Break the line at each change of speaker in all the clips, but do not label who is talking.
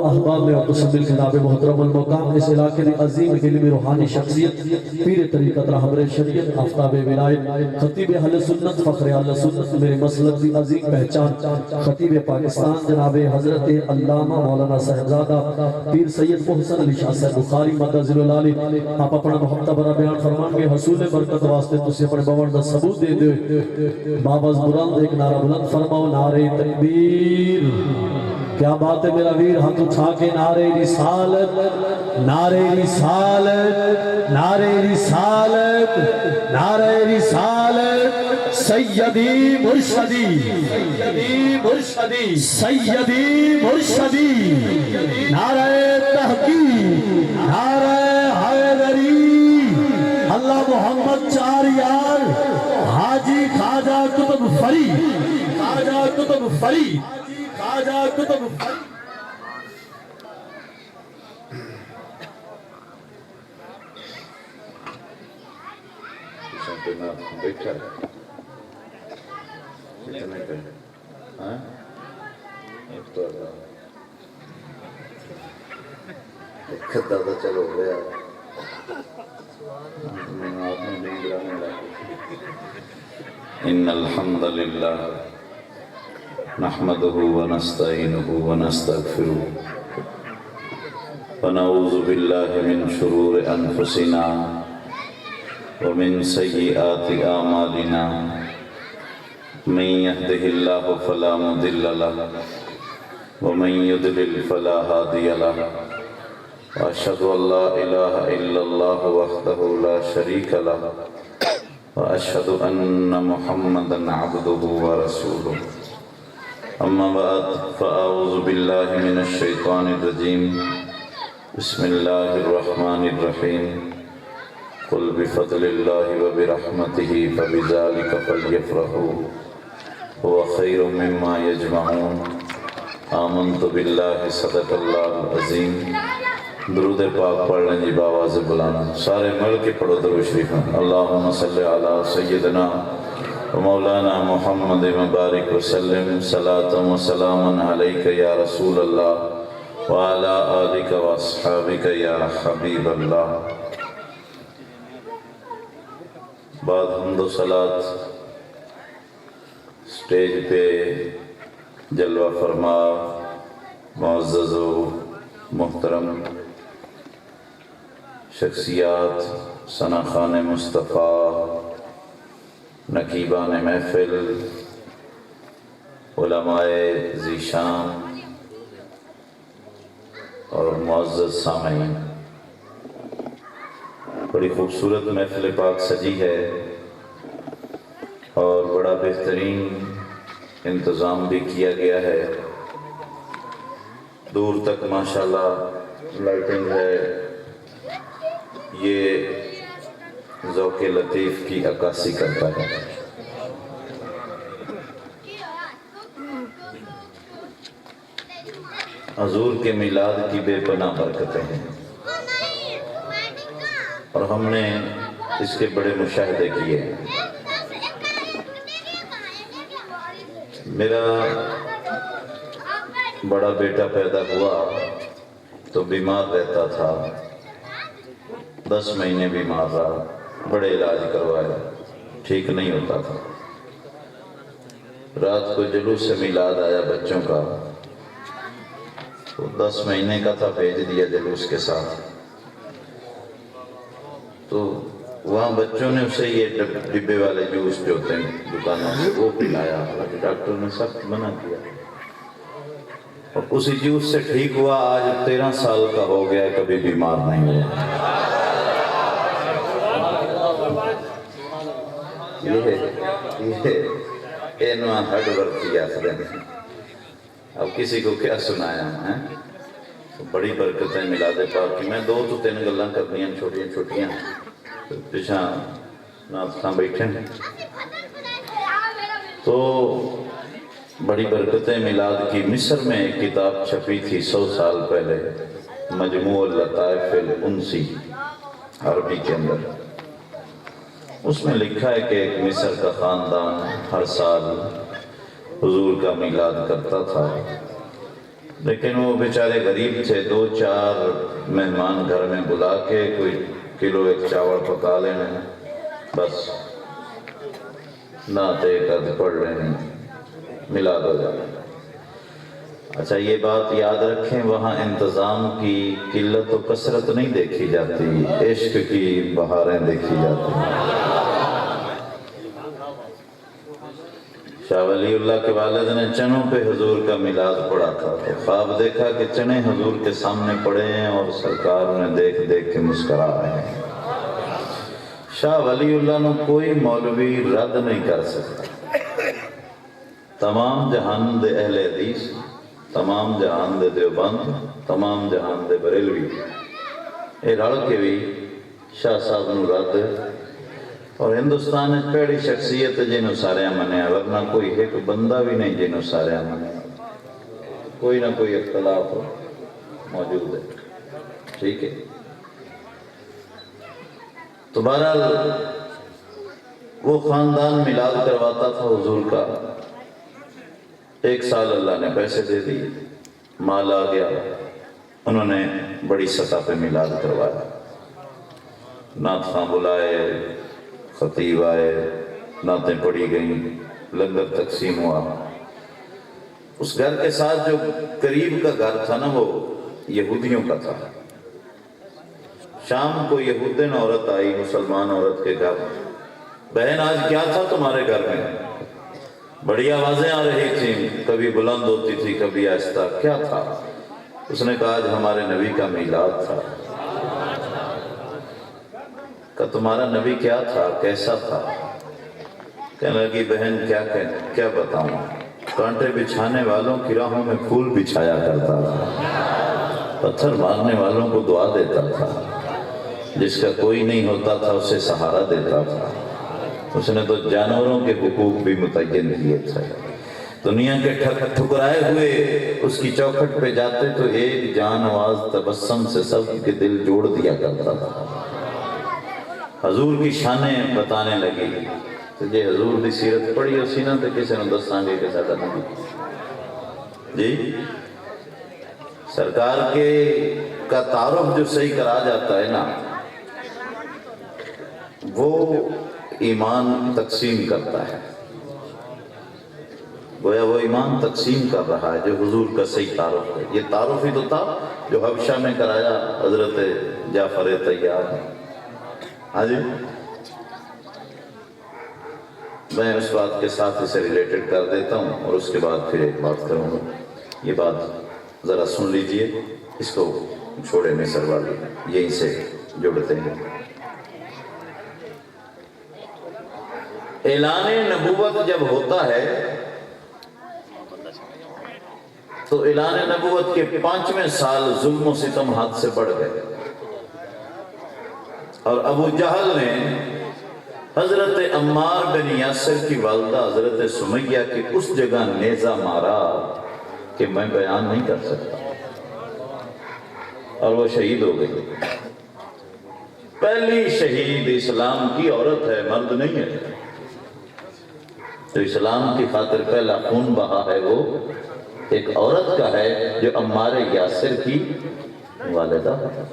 احباب میں اور تسمیل جناب محترم المقام اس علاقے دی عظیم علمی روحانی شخصیت پیر طریقت رہبر شریعت آفتاب ولایت خطیب اہل سنت فخر اہل سنت میرے مسلک دی عظیم پہچان خطیب پاکستان جناب حضرت علامہ مولانا صاحبزادہ پیر سید محسن علی شاہ صاحب بخاری مدظل العالی آپ اپنا محبت برا بیان فرمان گے حصول برکت واسطے تسی اپنے باور دا ثبوت دے دے باباز بلند ایک نعرہ بلند فرماؤ نعرہ تکبیر کیا بات ہے میرا ویر ہاتھ اٹھا کے نعرہ رسالت نعرہ رسالت نعرہ رسالت نعرہ رسالت سیدی مرشدی سیدی مرشدی سیدی مرشدی نعرہ تحقیق نعرہ حیدری اللہ محمد چار یار حاجی خواجہ قطب فرید خواجہ قطب فرید خواجہ قطب فرید
بیٹھا اتنے پہ ہاں ایک تو ایک خطہ تو چلو گیا میں آپ نے نہیں گرانے لگا ان الحمد للہ نحمده ونستعینه ونستغفره ونعوذ باللہ من شرور انفسنا ومن سیئات اعمالنا من يهده الله فلا مضل له ومن يضلل فلا هادي له واشهد ان لا اله الا الله وحده لا شريك له واشهد ان محمدا عبده ورسوله اما بعد فاعوذ بالله من الشيطان الرجيم بسم الله الرحمن الرحيم قل بفضل الله وبرحمته فبذلك فليفرحوا هو خير مما يجمعون آمنت بالله صدق الله العظيم درود پاک پڑھ لیں جی باواز بلانا سارے مل کے پڑھو درود شریف اللہم صلی علی سیدنا ومولانا محمد مبارک وسلم صلاة و سلام علیک یا رسول اللہ وعلی آلک و اصحابک یا حبیب اللہ بعد حمد و صلاة سٹیج پہ جلوہ فرما معزز و محترم شخصیات ثناخان مصطفیٰ نقیبان محفل علماء ذیشان اور معزز سامعین بڑی خوبصورت محفل پاک سجی ہے اور بڑا بہترین انتظام بھی کیا گیا ہے دور تک ماشاءاللہ لائٹنگ ہے یہ ذوق لطیف کی عکاسی کرتا ہے حضور کے میلاد کی بے پناہ برکتیں ہیں اور ہم نے اس کے بڑے مشاہدے کیے ہیں میرا بڑا بیٹا پیدا ہوا تو بیمار رہتا تھا 10 مہینے بیمار رہا بڑے علاج کروایا ٹھیک نہیں ہوتا تھا رات کو جلوس سے میلاد آیا بچوں کا تو 10 مہینے کا تھا بھیج دیا جلوس کے ساتھ تو وہاں بچوں نے اسے یہ ڈبے والے جوس جو ہوتے ہیں دکانوں سے وہ پلایا ڈاکٹر نے سخت منع کیا اور اسی جوس سے ٹھیک ہوا آج 13 سال کا ہو گیا کبھی بیمار نہیں ہوا یہ نوان ہڈ ورکی آخر ہیں اب کسی کو کیا سنایا ہے بڑی برکتیں میلاد پاک کی میں 2 تو 3 گلاں کرنی ہیں چھوٹیاں چھوٹیاں پیچھا ناظ خان بیٹھے ہیں تو بڑی برکتیں میلاد کی مصر میں ایک کتاب چھپی تھی 100 سال پہلے مجموع اللطائف الانسی عربی کے اندر اس میں لکھا ہے کہ ایک مصر کا خاندان ہر سال حضور کا میلاد کرتا تھا لیکن وہ بیچارے غریب تھے، 2-4 مہمان گھر میں بلا کے کوئی کلو 1 چاول پکا لینے، بس نعت ایک عد پڑھ لینی، میلاد ہو جانا۔ اچھا یہ بات یاد رکھیں، وہاں انتظام کی قلت و کثرت نہیں دیکھی جاتی، عشق کی بہاریں دیکھی جاتی ہیں۔ شاہ ولی اللہ کے والد نے چنوں پہ حضور کا میلاد پڑھا تھا، تو خواب دیکھا کہ چنے حضور کے سامنے پڑے ہیں اور سرکار انہیں دیکھ دیکھ کے مسکرا رہے ہیں۔ شاہ ولی اللہ نے کوئی مولوی رد نہیں کر سکتا۔ تمام جہان دے اہل حدیث، تمام جہان دے دیوبند، تمام جہان دے بریلوی، یہ رل کے بھی شاہ صاحب نو رد، اور ہندوستان میں پہلی شخصیت جنہوں سارے منیا، ورنہ کوئی ایک بندہ بھی نہیں جنہوں سارے منیا، کوئی نہ کوئی اختلاف موجود ہے، ٹھیک ہے۔ تو بہرحال وہ خاندان میلاد کرواتا تھا حضور کا، 1 سال اللہ نے پیسے دے دیے، مال آ گیا، انہوں نے بڑی سطح پہ میلاد کروایا، نعت خواں بلائے، خطیب آئے، نعتیں پڑھی گئیں، لنگر تقسیم ہوا۔ اس گھر کے ساتھ جو قریب کا گھر تھا نا، وہ یہودیوں کا تھا۔ شام کو یہودین عورت آئی، مسلمان عورت کے گھر، بہن آج کیا تھا تمہارے گھر میں؟ بڑی آوازیں آ رہی تھیں، کبھی بلند ہوتی تھی کبھی آہستہ، کیا تھا؟ اس نے کہا آج ہمارے نبی کا میلاد تھا۔ کہ تمہارا نبی کیا تھا، کیسا تھا؟ کہنے لگی بہن کیا بتاؤں، کانٹے بچھانے والوں کی راہوں میں پھول بچھایا کرتا تھا، پتھر مارنے والوں کو دعا دیتا تھا، جس کا کوئی نہیں ہوتا تھا اسے سہارا دیتا تھا، اس نے تو جانوروں کے حقوق بھی متعین کیے تھے۔ دنیا کے ٹھکرائے ہوئے اس کی چوکھٹ پہ جاتے تو ایک جانواز تبسم سے سب کے دل جوڑ دیا کرتا تھا۔ حضور کی شانیں بتانے لگی، تو جے حضور دی سیرت پڑھی اسی نا تو کسی نے دسان گے کہ ساڈا نبی جی سرکار کے کا تعارف جو صحیح کرا جاتا ہے نا، وہ ایمان تقسیم کرتا ہے، گویا وہ ایمان تقسیم کر رہا ہے جو حضور کا صحیح تعارف ہے۔ یہ تعارف ہی تو تھا جو حبشہ میں کرایا حضرت جعفر طیار نے۔ ہاں جی، میں اس بات کے ساتھ اسے ریلیٹڈ کر دیتا ہوں اور اس کے بعد پھر ایک بات کروں گا۔ یہ بات ذرا سن لیجئے، اس کو چھوڑے مصر والی، یہیں سے جڑتے ہیں۔ اعلان نبوت جب ہوتا ہے تو اعلان نبوت کے 5ویں سال ظلم و ستم حد سے بڑھ گئے، اور ابو جہل نے حضرت عمار بن یاسر کی والدہ حضرت سمیہ کی اس جگہ نیزہ مارا کہ میں بیان نہیں کر سکتا، اور وہ شہید ہو گئی۔ پہلی شہید اسلام کی عورت ہے، مرد نہیں ہے۔ تو اسلام کی خاطر پہلا خون بہا ہے وہ ایک عورت کا ہے جو عمار یاسر کی والدہ ہے۔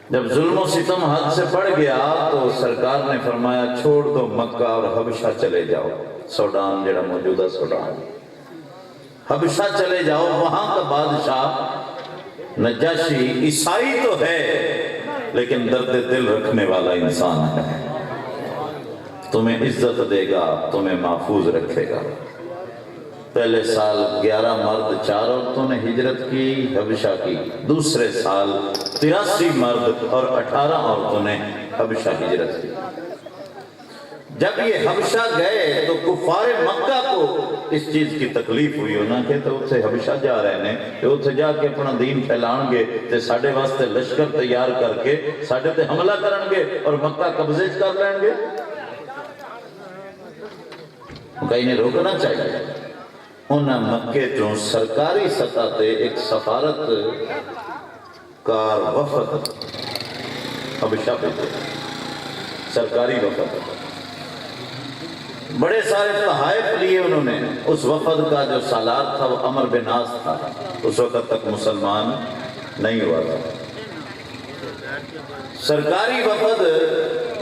جب ظلم و ستم حد سے بڑھ گیا تو سرکار نے فرمایا چھوڑ دو مکہ اور حبشہ چلے جاؤ، سوڈان جڑا موجودہ سوڈان، حبشہ چلے جاؤ، وہاں کا بادشاہ نجاشی عیسائی تو ہے لیکن درد دل رکھنے والا انسان ہے، تمہیں عزت دے گا، تمہیں محفوظ رکھے گا۔ پہلے سال 11 مرد 4 عورتوں نے ہجرت کی، حبشہ کی۔ دوسرے سال 83 مرد اور 18 عورتوں نے حبشہ ہجرت کی۔ جب یہ حبشہ گئے تو کفار مکہ کو اس چیز کی تکلیف ہوئی ہونا کہ تو اتھے حبشہ جا رہے ہیں، تو اتھے جا کے اپنا دین پھیلان گے تے ساڑھے واسطے لشکر تیار کر کے ساڑھے تے حملہ کرن گے اور مکہ قبضے کر لیں گے۔ کہیں نے روکنا چاہیے۔ انہاں مکے جو سرکاری سطح تے ایک سفارت کار وفد حبشہ پہ تھے، سرکاری وفد، بڑے سارے تحائف لیے انہوں نے. اس وفد کا جو سالار تھا وہ عمر بن عاص تھا، اس وقت تک مسلمان نہیں ہوا تھا. سرکاری وفد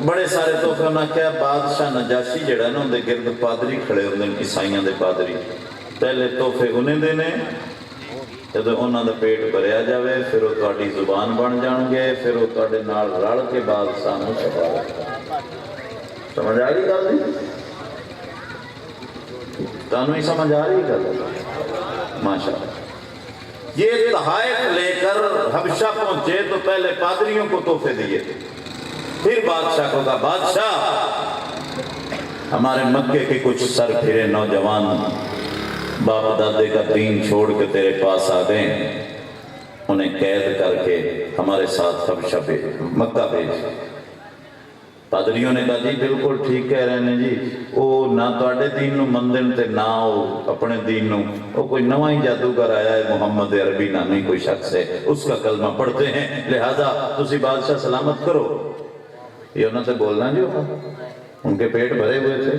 بڑے سارے تحفے انہاں کیا بادشاہ نجاشی جڑا نا ان دے گرد پادری کھڑے ہوندے عیسائیاں دے پادری، پہلے تحفے انہیں دینے، جب انہاں دا پیٹ بھریا جاوے پھر وہ تہاڈی زبان بن جان گے، پھر وہ تہاڈے نال رل کے بادشاہ نوں چھپا رکھے. سمجھ آ رہی گل نہیں؟ تانوں ہی سمجھ آ رہی گل؟ ماشاءاللہ. یہ تحائف لے کر حبشہ پہنچے تو پہلے پادریوں کو تحفے دیے، پھر بادشاہ کو کہا بادشاہ ہمارے مکے کے کچھ سر پھرے نوجوان باپ دادے کا دین چھوڑ کے تیرے پاس آ گئے، انہیں قید کر کے ہمارے ساتھ حبشہ پہ مکہ بھیج. پادریوں نے کہا جی بالکل ٹھیک کہہ رہے ہیں جی، وہ نہ تواڈے دین نو مندن تے نہ وہ اپنے دین نو، وہ کوئی نواں ہی جادوگر آیا ہے محمد عربی نامی کوئی شخص ہے، اس کا کلمہ پڑھتے ہیں، لہذا تسی بادشاہ سلامت کرو. یہ انہوں سے بولنا جو تھا، ان کے پیٹ بھرے ہوئے تھے.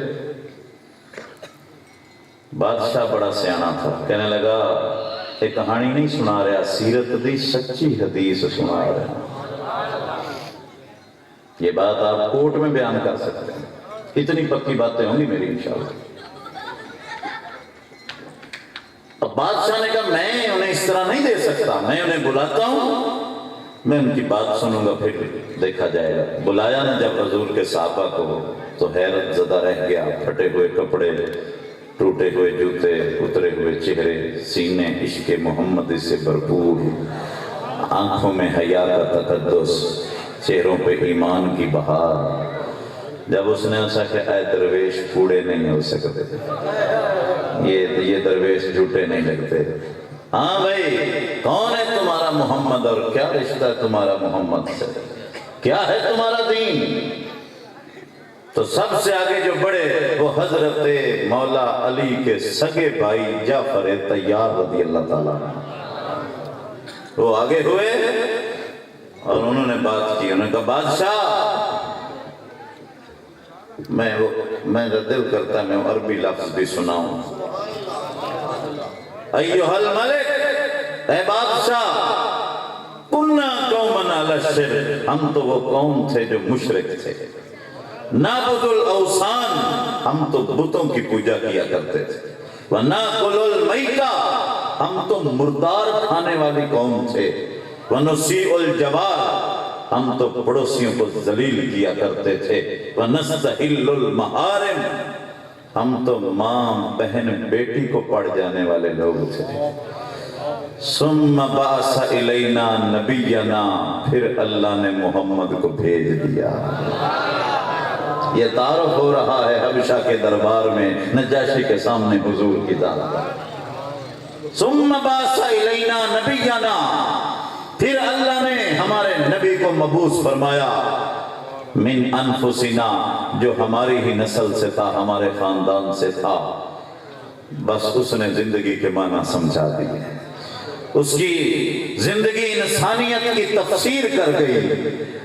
بادشاہ بڑا سیانا تھا، کہنے لگا ایک کہانی نہیں سنا رہا، سیرت دی سچی حدیث سنا رہا. یہ بات آپ کورٹ میں بیان کر سکتے ہیں، اتنی پکی باتیں ہوں گی میری انشاءاللہ. اب بادشاہ نے کہا میں انہیں اس طرح نہیں دے سکتا، میں انہیں بلاتا ہوں، میں ان کی بات سنوں گا پھر دیکھا جائے گا. بلایا نا جب حضور کے صحابہ کو تو حیرت زدہ رہ گیا. پھٹے ہوئے کپڑے، ٹوٹے ہوئے جوتے، اترے ہوئے چہرے، سینے عشق محمد سے بھرپور، آنکھوں میں حیا کا تقدس، چہروں پہ ایمان کی بہار. جب اس نے ایسا کہ اے درویش پھوڑے نہیں ہو سکتے، یہ درویش جھوٹے نہیں لگتے. ہاں بھائی کون ہے تمہارا محمد اور کیا رشتہ ہے تمہارا محمد سے، کیا ہے تمہارا دین؟ تو سب سے آگے جو بڑے وہ حضرت مولا علی کے سگے بھائی جعفر طیار رضی اللہ تعالیٰ عنہ، وہ آگے ہوئے اور انہوں نے بات کی. انہوں نے کہا بادشاہ میں دل کرتا میں عربی لفظ بھی سناؤں. ایوہ الملک، اے بادشاہ، کننا قومن علی الشرک، ہم تو وہ قوم تھے جو مشرک تھے. نعبد الاوثان، ہم تو بتوں کی پوجا کیا کرتے تھے. وناکل المیتہ، ہم تو مردار کھانے والی قوم تھے. ونسیء الجوار، ہم تو پڑوسیوں کو ذلیل کیا کرتے تھے. ونستحل المحارم، ہم تو ماں بہن بیٹی کو پڑ جانے والے لوگ تھے. ثم بعث الینا نبینا، پھر اللہ نے محمد کو بھیج دیا. یہ تعارف ہو رہا ہے حبشہ کے دربار میں نجاشی کے سامنے حضور کی دعوت. ثم بعث الینا نبینا، پھر اللہ نے ہمارے نبی کو مبعوث فرمایا. من انفسنا، جو ہماری ہی نسل سے تھا، ہمارے خاندان سے تھا. بس اس نے زندگی کے معنی سمجھا دیے، اس کی زندگی انسانیت کی تفسیر کر گئی.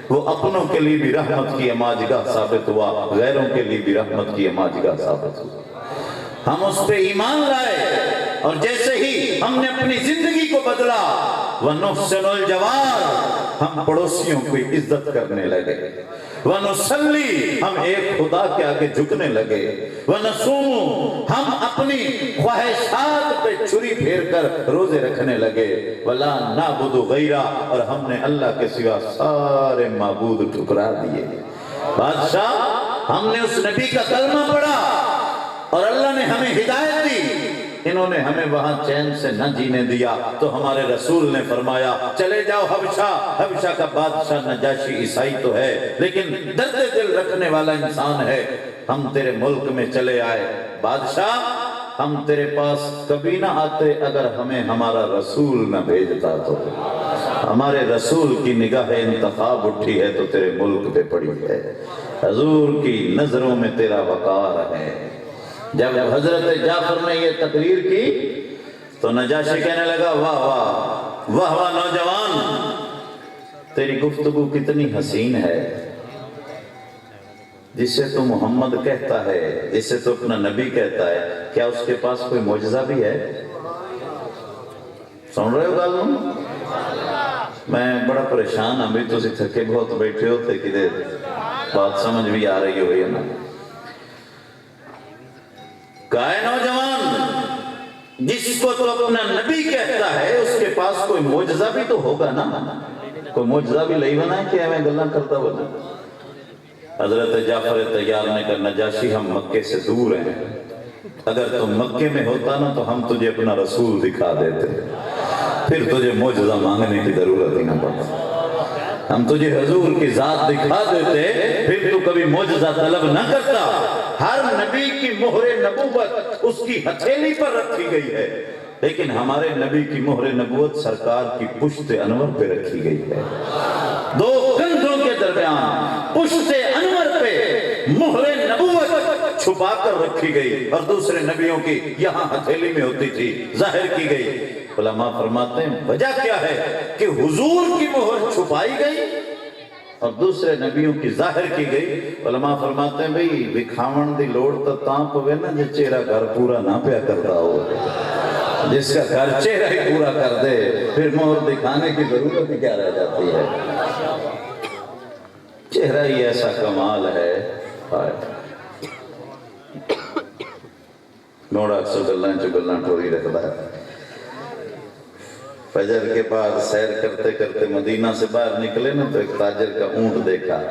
وہ اپنوں کے لیے بھی رحمت کی اماجگاہ ثابت ہوا، غیروں کے لیے بھی رحمت کی اماجگاہ ثابت ہوا. ہم اس پہ ایمان لائے اور جیسے ہی ہم نے اپنی زندگی کو بدلا، وَنُحْسِنُ الْجَوَارِ، ہم پڑوسیوں کو عزت کرنے لگے. وَنُصَلِّ، ہم ایک خدا کے آگے جھکنے لگے. وَنَصُومُ، ہم اپنی خواہشات پہ چھری پھیر کر روزے رکھنے لگے. وَلَا نَعْبُدُ غَيْرَهُ، اور ہم نے اللہ کے سوا سارے معبود ٹھکرا دیے. بادشاہ ہم نے اس نبی کا کلمہ پڑھا اور اللہ نے ہمیں ہدایت دی. انہوں نے ہمیں وہاں چین سے نہ جینے دیا تو ہمارے رسول نے فرمایا چلے جاؤ حبشہ. حبشہ کا بادشاہ نجاشی عیسائی تو ہے لیکن درد دل رکھنے والا انسان ہے. ہم تیرے ملک میں چلے آئے. بادشاہ ہم تیرے پاس کبھی نہ آتے اگر ہمیں ہمارا رسول نہ بھیجتا تو. ہمارے رسول کی نگاہ انتخاب اٹھی ہے تو تیرے ملک پہ پڑی ہے. حضور کی نظروں میں تیرا وقار ہے. جب حضرت جعفر نے یہ تقریر کی تو نجاشی کہنے لگا واہ واہ واہ واہ نوجوان، تیری گفتگو کتنی حسین ہے، جسے تو محمد کہتا ہے، جسے تو اپنا نبی کہتا ہے، کیا اس کے پاس کوئی معجزہ بھی ہے؟ سن رہے ہو گل؟ میں بڑا پریشان ہوں بھی، تسی تھکے بہت بیٹھے ہوتے کہ بات سمجھ بھی آ رہی ہوئی ہے نا؟ کہے نوجوان، جس کو تو اپنا نبی کہتا ہے اس کے پاس کوئی معجزہ بھی تو ہوگا نا؟ کوئی معجزہ بھی لئی بنا ہے کہ میں گلاں کرتا بنا؟ حضرت جعفر طیار نے کہا نجاشی ہم مکے سے دور ہیں، اگر تم مکے میں ہوتا نا تو ہم تجھے اپنا رسول دکھا دیتے، پھر تجھے معجزہ مانگنے کی ضرورت ہی نہ پڑتا، ہم تجھے حضور کی ذات دکھا دیتے، پھر تو کبھی معجزہ طلب نہ کرتا۔ ہر نبی کی مہر نبوت اس کی ہتھیلی پر رکھی گئی ہے، لیکن ہمارے نبی کی مہر نبوت سرکار کی پشت انور پہ رکھی گئی ہے۔ دو کندھوں کے درمیان پشت انور پہ مہر نبوت چھپا کر رکھی گئی، اور دوسرے نبیوں کی یہاں ہتھیلی میں ہوتی تھی، ظاہر کی گئی۔ علماء فرماتے ہیں وجہ کیا ہے کہ حضور کی مہر چھپائی گئی اور دوسرے نبیوں کی ظاہر کی گئی۔ علماء فرماتے ہیں بھئی دکھاون دی لوڑ تو تاں پوے نا جے چہرہ گھر پورا نہ پیا کرتا ہو، جس کا گھر چہرہ ہی پورا کر دے پھر مہر دکھانے کی ضرورت ہی کیا رہ جاتی ہے؟ چہرہ ہی ایسا کمال ہے۔ نوڑا اکثر گلان چو گلان ٹھوری رکھتا ہے۔ فجر کے بعد سیر کرتے کرتے مدینہ سے باہر نکلے نا تو ایک تاجر کا اونٹ دیکھا،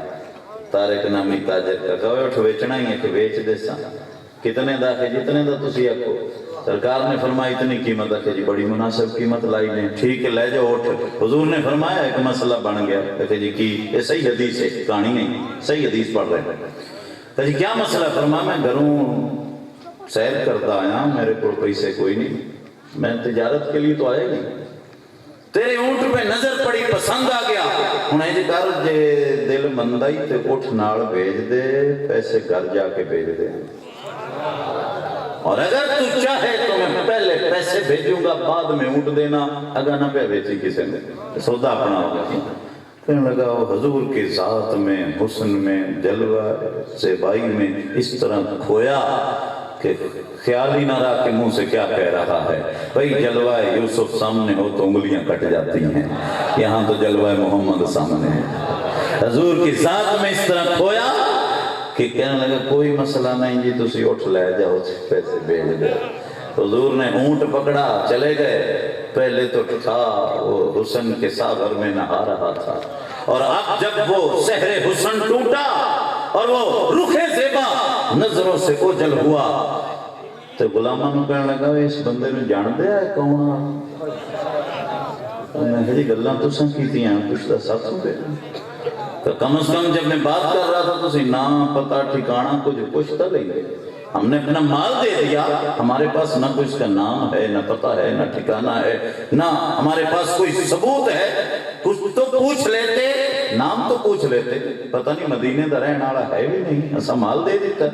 طارق نامی تاجر کا، کہا اٹھ بیچنا ہی ہے کہ بیچ دے سا، کتنے دا کہ جتنے دا تسی کو؟ سرکار نے فرمایا اتنی قیمت ہے کہ جی بڑی مناسب قیمت لائی نے، ٹھیک ہے لے جاؤ اٹھ۔ حضور نے فرمایا ایک مسئلہ بن گیا، کہ جی کی یہ صحیح حدیث ہے، کہانی نہیں، صحیح حدیث پڑھ رہے ہیں۔ کہ جی کیا مسئلہ؟ فرمایا میں گھروں سیر کرتا آیا، میرے کو پیسے کوئی نہیں، میں تجارت کے لیے تو آئے نہیں، تیرے اونٹ پہ نظر پڑی، پسند آ گیا، انہیں جی کر جے دل مندائی تے اٹھ نال بھیج دے، پیسے گھر جا کے بھیج دے، اور اگر تو چاہے تو میں پہلے پیسے بھیجوں گا بعد میں اونٹ دینا، اگر نہ پہ بھیجی کسی نے، سودا اپنا ہوگا۔ کہنے لگا وہ حضور کی ذات میں، حسن میں، جلوہ زیبائی میں اس طرح کھویا کہ خیال ہی نہ رہا کہ منہ سے کیا کہہ رہا ہے۔ بھئی جلوہ یوسف سامنے ہو تو انگلیاں کٹ جاتی ہیں، یہاں تو جلوہ محمد سامنے ہے۔ حضور کی ذات میں اس طرح کھویا کہ کہنے لگا کوئی مسئلہ نہیں جی تسی اٹھ لے جاؤ، پیسے بھیج دے۔ حضور نے اونٹ پکڑا، چلے گئے۔ پہلے تو تھا وہ حسن کے ساغر میں نہا رہا تھا، اور اب جب وہ سحر حسن ٹوٹا اور وہ رخ زیبا نظروں سے اوجھل ہوا تو غلامہ نو کہنے لگا اس بندے نے جان دیا ہے کون؟ میں کہا گلاں تساں کیتیاں کچھ دا ساتھ ہو گئے، تو کم از کم جب میں بات کر رہا تھا تو اسی نام پتہ ٹھکانہ کچھ پوچھتا لیں گے۔ ہم نے اپنا مال دے دیا، ہمارے پاس نہ کوئی اس کا نام ہے، نہ پتہ ہے، نہ ٹھکانہ ہے، نہ ہمارے پاس کوئی ثبوت ہے۔ کچھ تو پوچھ لیتے، نام تو پوچھ لیتے، پتہ نہیں مدینے دا رہن والا ہے بھی نہیں، ایسا مال دے دیتا۔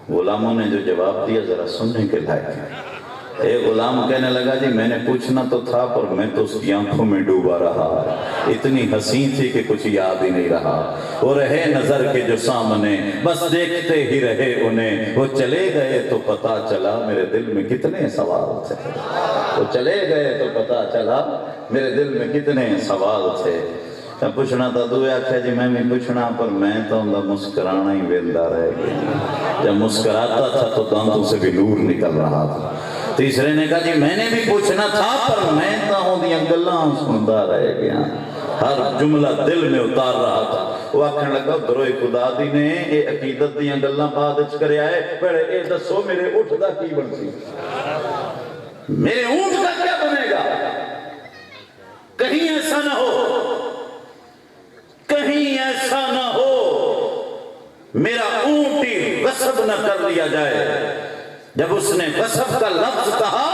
غلاموں نے جو جواب دیا ذرا سننے کے لائق ہے۔ ایک غلام کہنے لگا جی میں نے پوچھنا تو تھا پر میں تو اس کی آنکھوں میں ڈوبا رہا، اتنی حسین تھی کہ کچھ یاد ہی نہیں رہا، وہ رہے نظر کے جو سامنے بس دیکھتے ہی رہے انہیں، وہ چلے گئے تو پتا چلا میرے دل میں کتنے سوال تھے، وہ چلے گئے تو پتا چلا میرے دل میں کتنے سوال تھے۔ میں پوچھنا تھا دویا کہا جی میں بھی پوچھنا پر میں تو اندر مسکرانا ہی ویندہ رہ گیا، جب مسکراتا تھا تو دانتوں سے بھی نور نکل رہا تھا۔ تیسرے نے کہا جی میں نے بھی پوچھنا تھا پر میں تو ہوں دیاں گلاں سنتا رہ گیا، ہر جملہ دل میں اتار رہا تھا۔ وہ آکھنے لگا دروئے خدا دی نے اے عقیدت دیاں گلاں بعد اچ کرے آئے، پہلے اے دسو میرے اٹھ دا کی بنسی، میرے اونٹ کا کیا بنے گا؟ کہیں ایسا نہ ہو، کہیں ایسا نہ ہو میرا اونٹ ہی غصب نہ کر لیا جائے۔ جب اس نے غصب کا لفظ کہا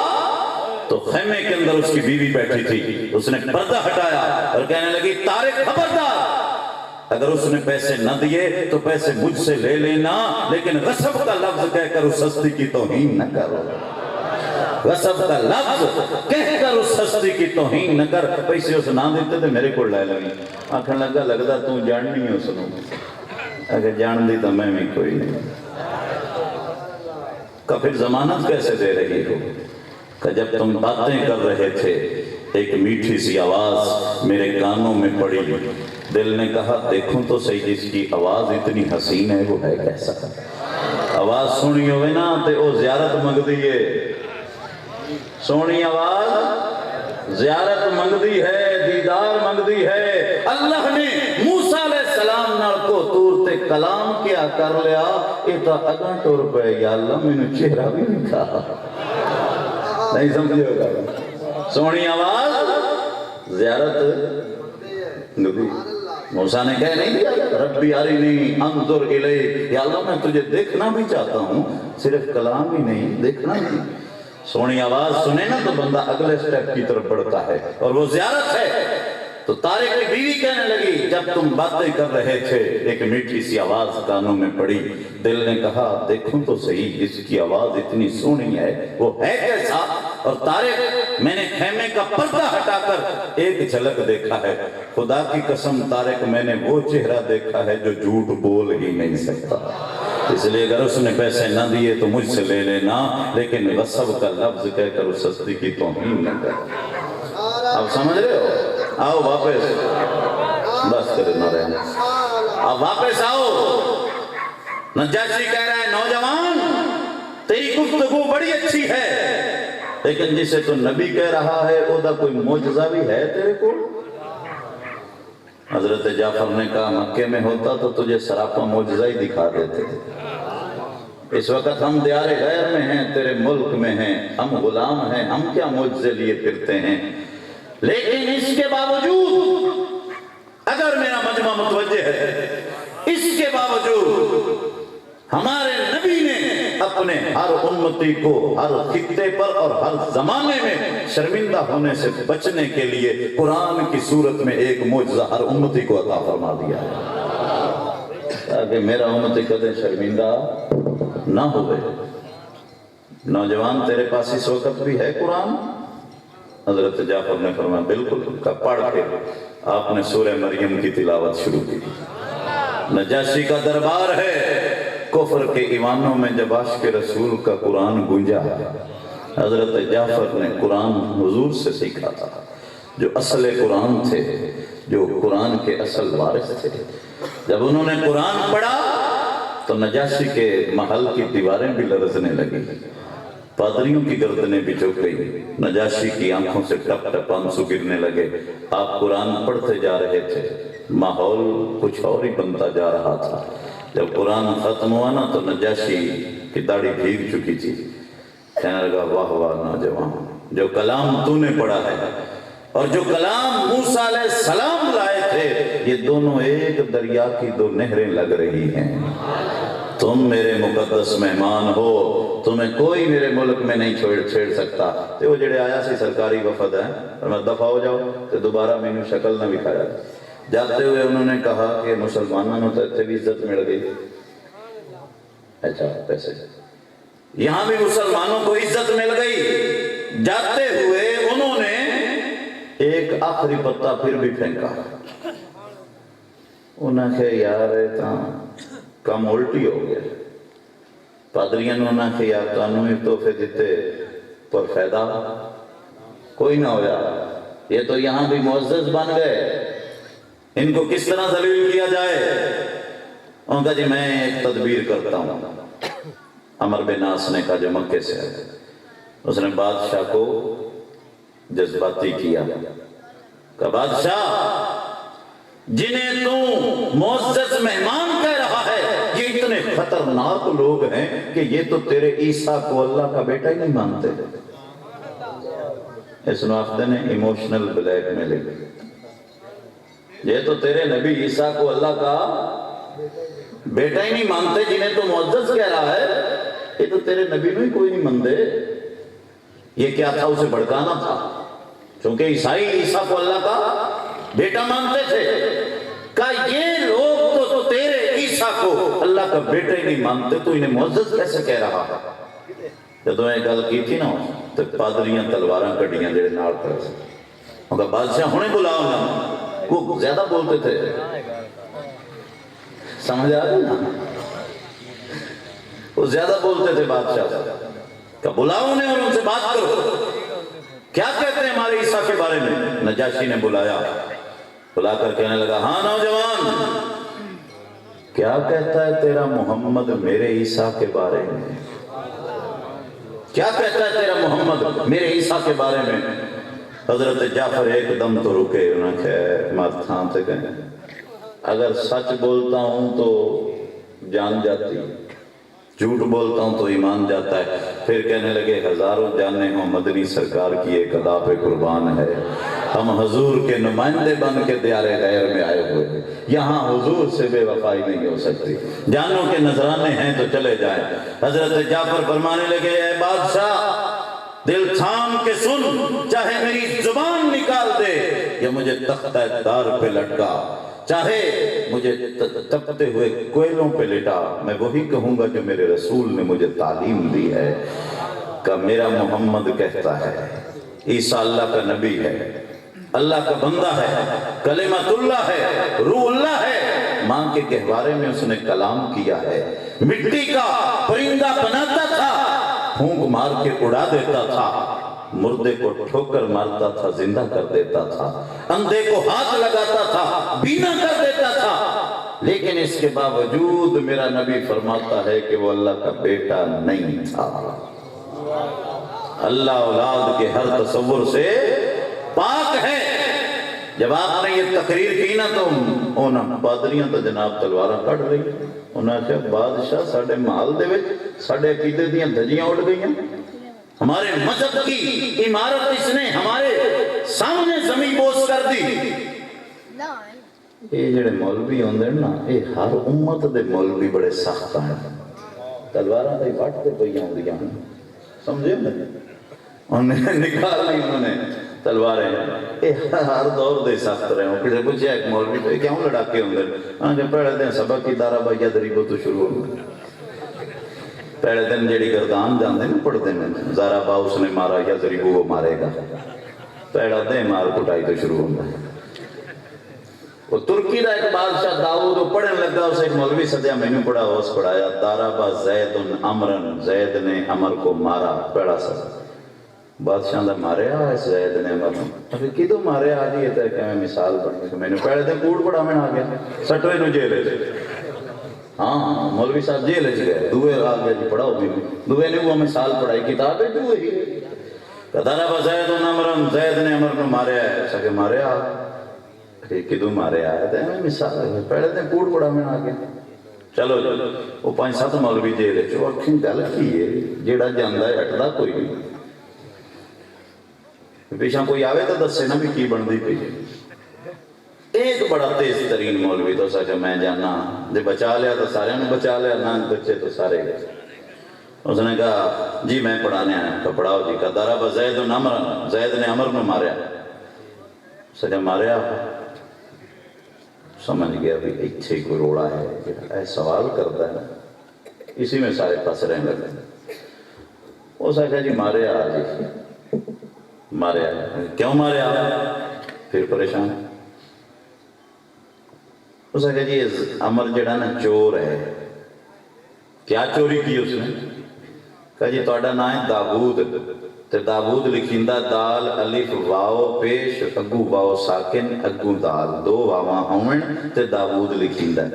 تو خیمے کے اندر اس کی بیوی بیٹھی تھی، اس نے پردہ ہٹایا اور کہنے لگی طارق خبردار، اگر اس نے پیسے نہ دیے تو پیسے مجھ سے لے لینا، لیکن غصب کا لفظ کہہ کر اس ہستی کی توہین نہ کرو، غصب کا لفظ کہہ کر اس ہستی کی توہین نہ کر۔ پیسے اس نہ دیتے تھے میرے کو لے لگی، آنکھن لگا لگتا تو جاننی ہے اس نے، اگر جان دی تو میں بھی کوئی نہیں. کہ پھر ضمانت کیسے دے رہی ہو؟ کہ جب تم باتیں کر رہے تھے ایک میٹھی سی آواز میرے کانوں میں پڑی. دل نے کہا دیکھوں تو صحیح جس کی آواز اتنی حسین ہے وہ ہے کیسا. آواز سونی ہوئے نا تے او زیارت منگ دیئے. سونی آواز زیارت منگ دی ہے، دیدار منگ دی ہے. اللہ نے موسیٰ علیہ السلام نال کو تور تے کلام کیا کر لیا. یہ تو اگاں ٹور پہ یا اللہ میں نے چہرہ بھی نہیں کھا. نہیں سمجھے ہوگا. سونی آواز زیارت نبی. موسیٰ نے کہہ نہیں دیا ربی ارنی انظر الیک، یا اللہ میں تجھے دیکھنا بھی چاہتا ہوں، صرف کلام ہی نہیں دیکھنا بھی. سونی آواز سنے نا تو بندہ اگلے سٹیپ کی طرف بڑھتا ہے اور وہ زیارت ہے. تو طارق کی بیوی کہنے لگی جب تم باتیں کر رہے تھے ایک میٹھی سی آواز کانوں میں پڑی. دل نے کہا دیکھوں تو صحیح اس کی آواز اتنی سونی ہے وہ ہے کیسا. اور طارق میں نے خیمے کا پردہ ہٹا کر ایک جھلک دیکھا ہے. خدا کی قسم طارق میں نے وہ چہرہ دیکھا ہے جو جھوٹ بول ہی نہیں سکتا. اس لیے اگر اس نے پیسے نہ دیے تو مجھ سے لے لینا، لیکن غصب کا لفظ کہہ کر اس ہستی کی توہین نہ کر. اب سمجھ رہے ہو؟ آؤ واپس، بس کرے نہ رہنا. اب واپس آؤ. نجاشی کہہ رہا ہے نوجوان تیری گفتگو بڑی اچھی ہے، لیکن جسے تو نبی کہہ رہا ہے او دا کوئی معجزہ بھی ہے تیرے کو. حضرت جعفر نے کہا مکے میں ہوتا تو تجھے سراپا معجزہ ہی دکھا دیتے تھے. اس وقت ہم دیار غیر میں ہیں، تیرے ملک میں ہیں، ہم غلام ہیں، ہم کیا معجزے لیے پھرتے ہیں. لیکن اس کے باوجود اگر میرا مجمع متوجہ ہے، اس کے باوجود ہمارے نبی نے اپنے ہر امتی کو ہر خطے پر اور ہر زمانے میں شرمندہ ہونے سے بچنے کے لیے قرآن کی صورت میں ایک معجزہ ہر امتی کو عطا فرما دیا ہے تاکہ میرا امتی کدے شرمندہ نہ ہوئے. نوجوان تیرے پاس اس وقت بھی ہے قرآن؟ حضرت جعفر نے فرمایا بالکل. کا پڑھ کے آپ نے سورہ مریم کی تلاوت شروع کی. نجاشی کا دربار ہے، کفر کے ایوانوں میں جب عاشق رسول کا قرآن گونجا. حضرت جعفر نے قرآن حضور سے سیکھا تھا، جو اصل قرآن تھے، جو قرآن کے اصل وارث تھے. جب انہوں نے قرآن پڑھا تو نجاشی کے محل کی دیواریں بھی لرزنے لگی، پادریوں کی گردنیں بھی جھک گئی، نجاشی کی آنکھوں سے ٹپ ٹپ آنسو گرنے لگے. آپ قرآن پڑھتے جا رہے تھے، ماحول کچھ اور ہی بنتا جا رہا تھا. جب قرآن ختم ہوا نا تو نجاشی کی داڑھی بھیگ چکی تھی. کہنے لگا واہ واہ نوجوان، جو کلام تو نے پڑھا ہے اور جو کلام موسیٰ علیہ السلام لائے تھے، یہ دونوں ایک دریا کی دو نہریں لگ رہی ہیں. تم میرے مقدس مہمان ہو، تمہیں کوئی میرے ملک میں نہیں چھیڑ سکتا. تو وہ جڑے آیا سی سرکاری وفد ہے، میں دفع ہو جاؤ تو دوبارہ میں نے شکل نہ دکھایا. جاتے ہوئے انہوں نے کہا کہ مسلمانوں تو اتنے بھی عزت مل گئی. اچھا پیسے یہاں بھی مسلمانوں کو عزت مل گئی. جاتے ہوئے انہوں نے ایک آخری پتہ پھر بھی پھینکا. انہوں نے کہا یار کم الٹی ہو گیا. پادریاں نے انہوں نے کہا یار قانونی تحفے دیتے پر فائدہ کوئی نہ ہویا، یہ تو یہاں بھی معزز بن گئے، ان کو کس طرح ذلیل کیا جائے. انہوں نے کہا جی میں ایک تدبیر کرتا ہوں. عمر بن عاص نے کہا جو مکے سے ہے، اس نے بادشاہ کو جذباتی کیا. کہ بادشاہ جنہیں تو معزز مہمان کہہ رہا ہے یہ اتنے خطرناک لوگ ہیں کہ یہ تو تیرے عیسیٰ کو اللہ کا بیٹا ہی نہیں مانتے. اس نافتے نے ایموشنل بلیک میلنگ، یہ تو تیرے نبی عیسیٰ کو اللہ کا بیٹا ہی نہیں مانتے، جنہیں تو معزز کہہ رہا ہے یہ تو تیرے نبی میں کوئی نہیں مانتے. یہ کیا تھا؟ اسے بھڑکانا تھا، چونکہ عیسائی عیسیٰ کو اللہ کا بیٹا مانتے تھے. کہا یہ لوگ تو تیرے عیسیٰ کو اللہ کا بیٹا ہی نہیں مانتے، تو انہیں معزز کیسے کہہ رہا ہے. جب میں گل کی تھی نا تو پادریاں تلواراں کٹیاں جڑے نال کر سے. ان کا بادشاہ ہونے بلاؤ نا، وہ زیادہ بولتے تھے. سمجھ آ گئی نا؟ وہ زیادہ بولتے تھے بادشاہ سے کہ بلاؤ انہیں اور ان سے بات کرو، کیا کہتے ہیں ہمارے عیسیٰ کے بارے میں؟ نجاشی نے بلایا، بلا کر کہنے لگا ہاں نوجوان، کیا کہتا ہے تیرا محمد میرے عیسیٰ کے بارے میں؟ کیا کہتا ہے تیرا محمد میرے عیسیٰ کے بارے میں؟ حضرت جعفر ایک دم تو رکے، انہوں نے کہا مات تھام سے کہیں اگر سچ بولتا ہوں تو جان جاتی، جھوٹ بولتا ہوں تو ایمان جاتا ہے۔ پھر کہنے لگے ہزاروں جانے ہوں مدنی سرکار کی ایک ادا پہ قربان ہے، ہم حضور کے نمائندے بن کے دیار غیر میں آئے ہوئے ہیں، یہاں حضور سے بے وفائی نہیں ہو سکتی، جانوں کے نذرانے ہیں تو چلے جائیں۔ حضرت جعفر فرمانے لگے اے بادشاہ دل تھام کے سن، چاہے میری زبان نکال دے یا مجھے تختہ دار پہ لٹکا، چاہے مجھے تپتے ہوئے کوئلوں پہ لٹا، میں وہی کہوں گا جو میرے رسول نے مجھے تعلیم دی ہے کہ میرا محمد کہتا ہے عیسیٰ اللہ کا نبی ہے، اللہ کا بندہ ہے، کلمت اللہ ہے، روح اللہ ہے، ماں کے گہوارے میں اس نے کلام کیا ہے، مٹی کا پرندہ بناتا تھا، پھونک مار کے اڑا دیتا تھا، مردے کو ٹھوکر مارتا تھا، زندہ کر دیتا تھا، اندھے کو ہاتھ لگاتا تھا، بینا کر دیتا تھا، لیکن اس کے باوجود میرا نبی فرماتا ہے کہ وہ اللہ کا بیٹا نہیں تھا۔ اللہ اولاد کے ہر تصور سے پاک ہے۔ جب آپ نے یہ تقریر کی نا تو انہاں پادریاں تو جناب تلوارہ کٹ رہی، انہاں کہا بادشاہ ساڑھے محل دے وچ ساڑھے عقیدے دیاں دھجیاں اڑ گئی ہیں، ہمارے مذہب کی عمارت اس نے ہمارے سامنے زمین بوس کر دی۔ یہ جڑے مولوی ہوندے نا یہ ہر امت دے مولوی بڑے سخت ہیں، تلواراں تے وٹتے پئیاں ہوندیاں سمجھے نا، انہیں نکال لی انہوں نے تلواریں، یہ ہر دور دے سخت رہے ہوں۔ کسی پوچھا ایک مولوی تو کیوں لڑاکے ہوندے ہاں جو پڑھے دیں سبق کی دارہ بھائیہ دریبو تو شروع ہوندے، پہلے دن جیڑی گردان جاندے نا پڑھ دینے زارا با اس نے مارا یا ضریبو وہ مارے گا، پہلا دن مار کٹائی تو شروع ہوندہ ہے۔ وہ ترکی دا ایک بادشاہ داؤد وہ پڑھن لگا، اسے ایک مولوی صدیہ میں نے پڑھا، اس پڑھایا دارابا زید امرن، زید نے امر کو مارا، پڑھا سا بادشاہ دا مارے اس زید نے امر ابھی کی تو مارے آجی یہ تھا کہ میں مثال پڑھنے کو میں نے پہلے دن کوڑ پڑھا میں آ گیا سٹوے نو جیلے تھے، ہاں مولوی صاحب جیلے چ گئے، دوے آ گیا جی پڑھاؤ بھی دوے نے وہ مثال پڑھائی، کتاب ہے دوے ہی دارابا زید امرن، زید نے امر نو مارے آئے سکے مارے آ کدو مارے آئے تھے میں مثال ہے، پہلے دن کوڑ پڑھا میں آ گیا چلو جی وہ 5-7 مولوی جیلے چو اکھیں گل کی ہے جیڑا جاندہ ہے ہٹدا کوئی نہیں، پیشاں کوئی آوے تو دسے نا بھی کی بندی پی۔ ایک بڑا تیز ترین مولوی تو سا کہ میں جانا جے بچا لیا تو سارے نے بچا لیا، نہ بچے تو سارے گئے۔ اس نے کہا جی میں پڑھانے آیا تو پڑھاؤ جی، کہا دارابا زید امرن، زید نے امر میں ماریا، سجا ماریا سمجھ گیا بھی اچھے کوئی روڑا ہے، اے سوال کرتا ہے اسی میں سارے پاس رہنے لگے۔ اس نے کہا جی ماریا جی ماریا، کیوں ماریا؟ پھر پریشان اس نے کہا جی امر جڑا نا چور ہے، کیا چوری کی اس نے؟ کہا جی توڑا نام ہے داود، تے داود لکھیندہ دال الف واو پیش اگو واو ساکن اگو دال، 2 واواں ہون تے داود لکھیندہ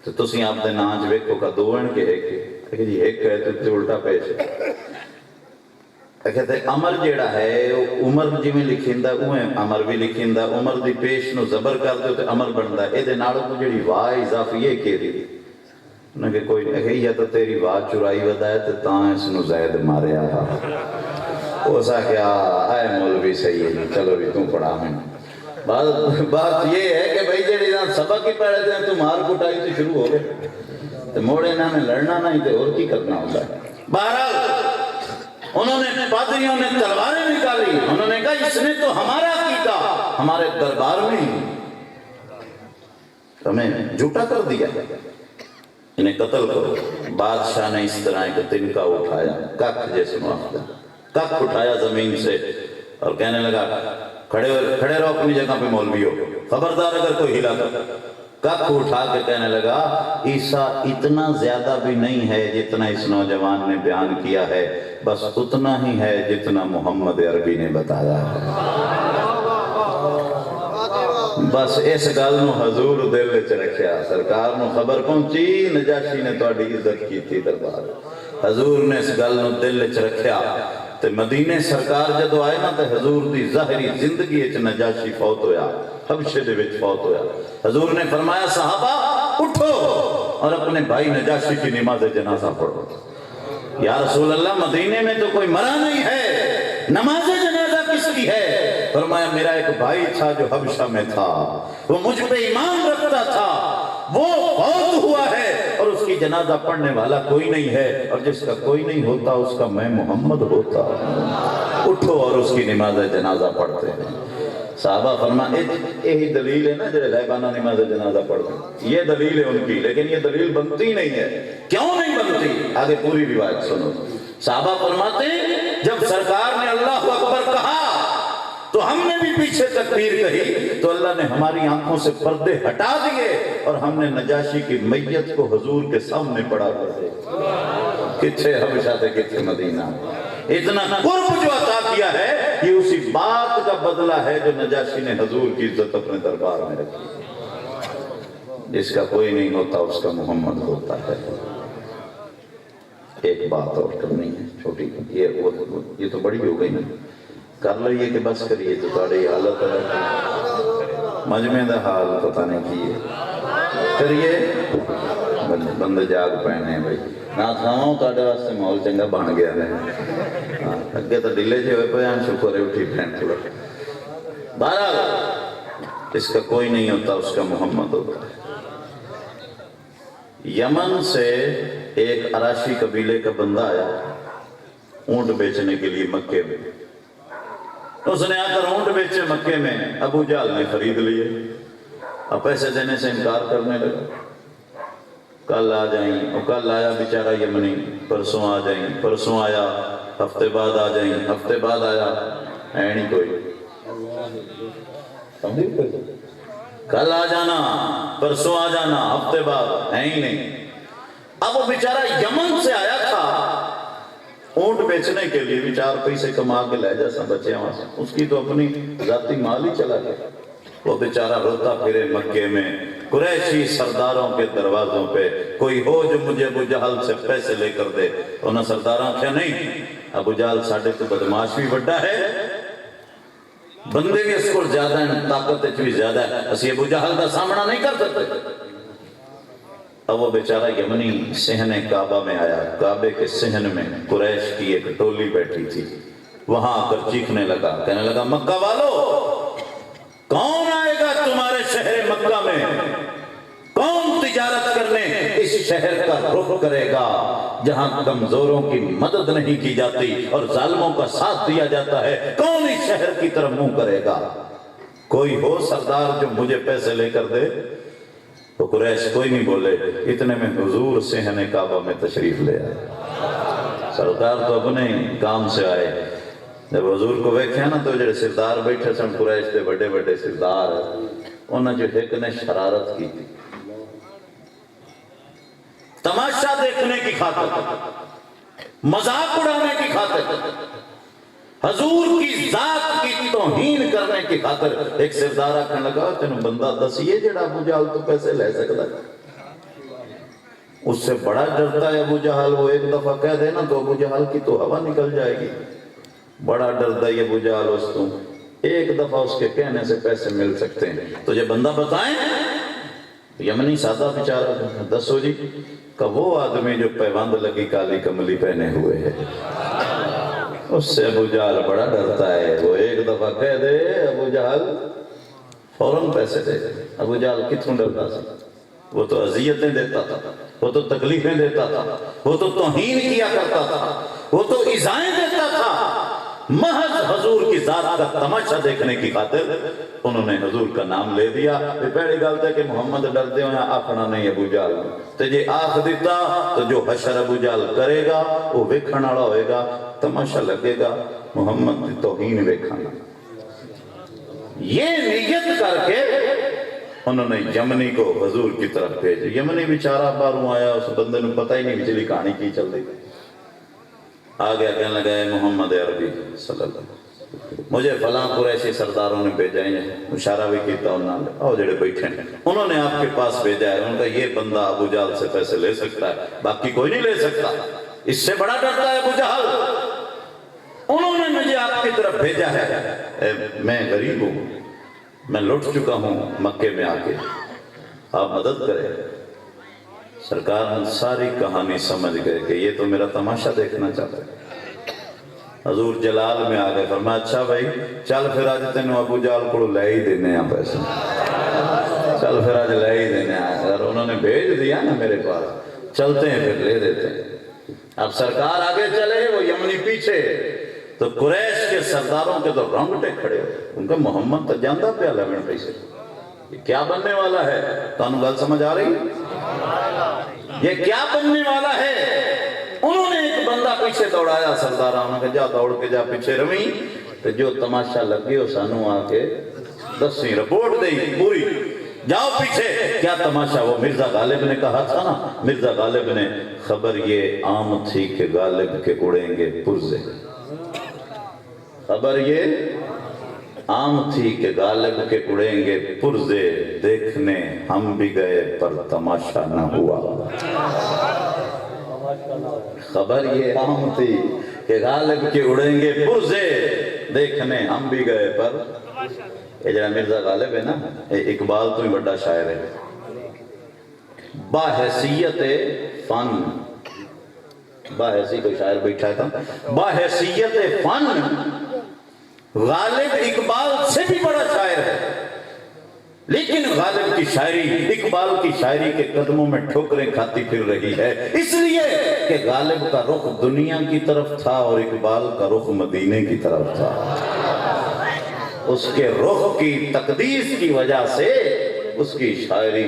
تو تسی آپ دے نام ویکھو کا 2 ہیں کہ ایک ہے؟ کہ جی ایک ہے تو الٹا پیش ہے۔ کہتے ہیں عمر جیڑا ہے عمر جی میں لکھیندہ اوہ عمر بھی لکھیندہ، عمر دی پیش نو زبر کر دے تو عمر بندہ ہے، اے دے ناڑو کو جیڑی واہ اضافی ہے کہ دی انہوں نے کہ کوئی نہیں یا تو تیری واہ چرائی ودا ہے تو تاں اس نو زید مارے آہا۔ وہ سا کیا آئے مولوی صحیح ہے چلو بھی تم پڑھا میں۔ بات یہ ہے کہ بھئی جیڑی جان سبق ہی پڑھے تھے تو مار کٹائی تو شروع ہو گئے تو موڑے نہ میں لڑنا نہیں تے اور کی کرنا ہوتا ہے۔ بہرحال انہوں نے پادریوں نے تلواریں نکالی، انہوں نے کہا اس نے تو ہمارا عقیدہ ہمارے دربار میں ہمیں جھوٹا کر دیا، انہیں قتل کرو۔ بادشاہ نے اس طرح ایک تنکا اٹھایا، کک جیسے معافدہ کک اٹھایا زمین سے اور کہنے لگا کھڑے رہو اپنی جگہ پہ مولوی ہو، خبردار اگر کوئی ہلا کر کک اٹھا کے کہنے لگا عیسیٰ اتنا زیادہ بھی نہیں ہے جتنا اس نوجوان نے بیان کیا ہے، بس اتنا ہی ہے جتنا محمد عربی نے بتایا ہے۔ بس اس گل نو حضور دل وچ رکھیا، سرکار نو خبر پہنچی نجاشی نے تہاڈی عزت کیتی دربار، حضور نے اس گل نو دل وچ رکھیا تے مدینے سرکار جدو آئے نا تے حضور دی ظاہری زندگی وچ نجاشی فوت ہویا، حبشے دے وچ فوت ہویا۔ حضور نے فرمایا صحابہ اٹھو اور اپنے بھائی نجاشی کی نماز جنازہ پڑھو۔ یا رسول اللہ مدینے میں تو کوئی مرا نہیں ہے، نماز جنازہ کس کی ہے؟ فرمایا میرا ایک بھائی تھا جو حبشہ میں تھا، وہ مجھ پہ ایمان رکھتا تھا، وہ فوت ہوا ہے اور اس کی جنازہ پڑھنے والا کوئی نہیں ہے، اور جس کا کوئی نہیں ہوتا اس کا میں محمد ہوتا۔ اٹھو اور اس کی نماز جنازہ پڑھتے ہیں۔ صحابہ فرمایا یہی دلیل ہے نا جو غائبانہ نماز جنازہ پڑھتے ہیں، یہ دلیل ہے ان کی، لیکن یہ دلیل بنتی نہیں ہے۔ کیوں نہیں بنتی؟ آگے پوری روایت سنو۔ صحابہ فرماتے جب سرکار نے اللہ اکبر کہا تو ہم نے بھی پیچھے تکبیر کہی تو اللہ نے ہماری آنکھوں سے پردے ہٹا دیے اور ہم نے نجاشی کی میت کو حضور کے سامنے پڑا کر کتھے حبشہ سے کتھے مدینہ۔ اتنا قرب جو عطا کیا ہے یہ اسی بات کا بدلہ ہے جو نجاشی نے حضور کی عزت اپنے دربار میں رکھی۔ جس کا کوئی نہیں ہوتا اس کا محمد ہوتا ہے۔ ایک بات اور کرنی ہے چھوٹی، یہ تو بڑی ہو گئی نا، کر لئیے کہ بس کریے تو تاڑی حالت ہے مجمع دا حال پتہ نہیں کیے کریے بند جاگ پہنے بھائی نہ تھاؤں تاڑے واسطے ماحول چنگا بن گیا ہے اگے تو ڈیلے جو ہوئے پہ شکر ہے اٹھی پہن تھوڑا۔ بہرحال اس کا کوئی نہیں ہوتا اس کا محمد ہوتا ہے۔ یمن سے ایک عراشی قبیلے کا بندہ آیا اونٹ بیچنے کے لیے مکے میں، اس نے آ کر اونٹ بیچے مکے میں، ابو جہل نے خرید لیے، اب پیسے دینے سے انکار کرنے لگا، کل آ جائیں، اور کل آیا بیچارہ یمنی، پرسوں آ جائیں، پرسوں آیا، ہفتے بعد آ جائیں، ہفتے بعد آیا، ہے نہیں کوئی، کل آ جانا، پرسوں آ جانا، ہفتے بعد ہے ہی نہیں۔ اب وہ بیچارہ یمن سے آیا تھا اونٹ بیچنے کے لیے، بھی 4 پیسے کما کے لے جیسا بچے وہاں سے، اس کی تو اپنی ذاتی مال ہی چلا گیا۔ وہ بیچارہ روتا پھرے مکے میں قریشی سرداروں کے دروازوں پہ، کوئی ہو جو مجھے ابو جہل سے پیسے لے کر دے۔ انہوں سرداراں کیا نہیں، ابو جہل ساڑھے تو بدماش بھی بڑا ہے، بندے بھی اس کو زیادہ ہیں، طاقت بھی زیادہ ہے، اسی ابو جہل کا سامنا نہیں کر سکتے۔ اب وہ بیچارہ یمنی صحن کعبہ میں آیا، کعبے کے صحن میں قریش کی ایک ٹولی بیٹھی تھی، وہاں آ کر چیخنے لگا، کہنے لگا مکہ والو کون آئے گا تمہارے شہر مکہ میں، کون تجارت کرنے اس شہر کا رخ کرے گا جہاں کمزوروں کی مدد نہیں کی جاتی اور ظالموں کا ساتھ دیا جاتا ہے، کون اس شہر کی طرف منہ کرے گا؟ کوئی ہو سردار جو مجھے پیسے لے کر دے؟ تو قریش کوئی نہیں بولے۔ اتنے میں حضور صحن کعبہ میں تشریف لے آئے، سرکار تو اپنے کام سے آئے، جب حضور کو ویکھیا نا تو جڑے سردار بیٹھے سن قریش دے بڑے بڑے سردار، انہاں جو ایک نے شرارت کی تھی، تماشا دیکھنے کی خاطر، مذاق اڑانے کی خاطر، حضور کی ذات کی توہین کرنے کی خاطر، ایک سردار آکھنے لگا تینوں بندہ دسیے جڑا ابو جہل تو پیسے لے سکتا ہے؟ اس سے بڑا ڈرتا ہے ابو جہل، وہ ایک دفعہ کہہ دے نا تو ابو جہل کی تو ہوا نکل جائے گی، بڑا ڈرتا ہے ابو جہل اس تو، ایک دفعہ اس کے کہنے سے پیسے مل سکتے ہیں، تو یہ بندہ بتائیں۔ یمنی سادہ بیچارہ، دسو جی کہ وہ آدمی جو پیوند لگی کالی کملی پہنے ہوئے ہے، اس سے ابو جہل بڑا ڈرتا ہے، وہ ایک دفعہ کہہ دے ابو جہل فوراً پیسے دے دے۔ ابو جہل کتوں ڈرتا تھا؟ وہ تو اذیتیں دیتا تھا، وہ تو تکلیفیں دیتا تھا، وہ تو توہین کیا کرتا تھا، وہ تو ایذائیں دیتا تھا، محض حضور کی ذات کا تماشا دیکھنے کی خاطر انہوں نے حضور کا نام لے دیا۔ پہلی گل ہے کہ محمد ڈردے ہوئے آخنا نہیں ابو جہل، تو جی آخ دیتا تو جو حشر ابو جہل کرے گا وہ ویکھن والا ہوئے گا، تماشا لگے گا، محمد کی توہین ویکھنا۔ یہ نیت کر کے انہوں نے یمنی کو حضور کی طرف بھیجا. یمنی بیچارہ باہروں آیا, اس بندے نے پتہ ہی نہیں بچلی کہانی کی چل رہی. آگے کہنے لگا ہے محمد عربی صلی اللہ علیہ وسلم, مجھے فلاں قریشی سرداروں نے بھیجا ہے, اشارہ بھی کیتا انہوں نے, اور جڑے بیٹھے ہیں انہوں نے آپ کے پاس بھیجا ہے. انہوں نے کہا یہ بندہ ابو جہل سے پیسے لے سکتا ہے, باقی کوئی نہیں لے سکتا, اس سے بڑا ڈرتا ہے ابو جہل. انہوں نے مجھے آپ کی طرف بھیجا ہے. میں غریب ہوں, میں لٹ چکا ہوں مکے میں آ کے, آپ مدد کریں. سرکار ساری کہانی سمجھ گئے کہ یہ تو میرا تماشا دیکھنا چاہتا ہے. حضور جلال میں آ گئے, فرمایا اچھا بھائی چل پھر آج تینوں ابو جہل کو لے ہی دینے ہیں پیسے, چل پھر آج لے ہی دینے ہیں. اگر انہوں نے بھیج دیا نا میرے پاس, چلتے ہیں پھر لے دیتے ہیں. اب سرکار آگے چلے, وہ یمنی پیچھے. تو قریش کے سرداروں کے تو رونگٹے کھڑے ہوئے, ان کا محمد تو جاندہ پہ لیمن پیسے, یہ کیا بننے والا ہے؟ تو انہوں گل سمجھ آ رہی, یہ کیا بننے والا ہے؟ انہوں نے ایک بندہ پیچھے دوڑایا سرداروں نے, کہ جا دوڑ کے جا پیچھے رویں, تو جو تماشا لگے ہو سانو آ کے دسیں, رپورٹ دیں پوری, جاؤ پیچھے کیا تماشا. وہ مرزا غالب نے کہا تھا نا, مرزا غالب نے, خبر یہ عام تھی کہ غالب کے اڑیں گے پرزے, خبر یہ عام تھی کہ غالب کے اڑیں گے پرزے, دیکھنے ہم بھی گئے پر تماشا نہ ہوا. خبر یہ عام تھی کہ غالب کے اڑیں گے پرزے, دیکھنے ہم بھی گئے پر. یہ جڑا مرزا غالب ہے نا, اقبال تو ہی بڑا شاعر ہے. باحیثیت فن, باحیثی کوئی شاعر بیٹھا تھا, باحیثیت فن غالب اقبال سے بھی بڑا شاعر ہے. لیکن غالب کی شاعری اقبال کی شاعری کے قدموں میں ٹھوکریں کھاتی پھر رہی ہے, اس لیے کہ غالب کا رخ دنیا کی طرف تھا اور اقبال کا رخ مدینے کی طرف تھا. اس کے رخ کی تقدیس کی وجہ سے اس کی شاعری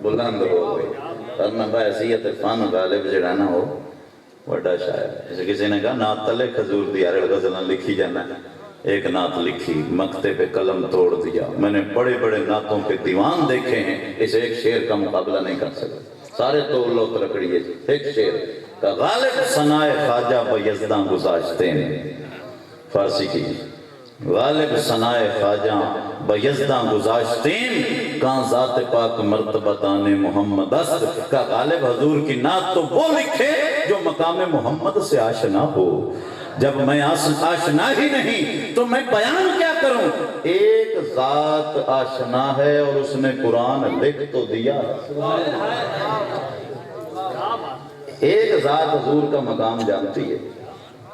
بلند ہو گئی. ورنہ بحیثیت فن غالب جڑا نا ہو بڑا شاعر. جیسے کسی نے کہا نعت تلے کھجور دی ارڑ غزلہ لکھی جانا ہے, ایک نعت لکھی مکتے پہ قلم توڑ دیا. میں نے بڑے بڑے نعتوں کے دیوان دیکھے ہیں, اس ایک شعر کا مقابلہ نہیں کر سکتا. سارے توڑ لو ترکڑیے, ایک شعر کا غالب ثنائے خواجہ بیزداں گزاشتے ہیں. فارسی کی, غالب ثنائے خواجہ بیزداں گزاشتین, کہاں ذات پاک مرتبہ دان محمد است. کا غالب حضور کی نعت تو وہ لکھے جو مقام محمد سے آشنا ہو. جب میں آشنا ہی نہیں تو میں بیان کیا کروں. ایک ذات آشنا ہے اور اس نے قرآن لکھ تو دیا ہے. ایک ذات حضور کا مقام جانتی ہے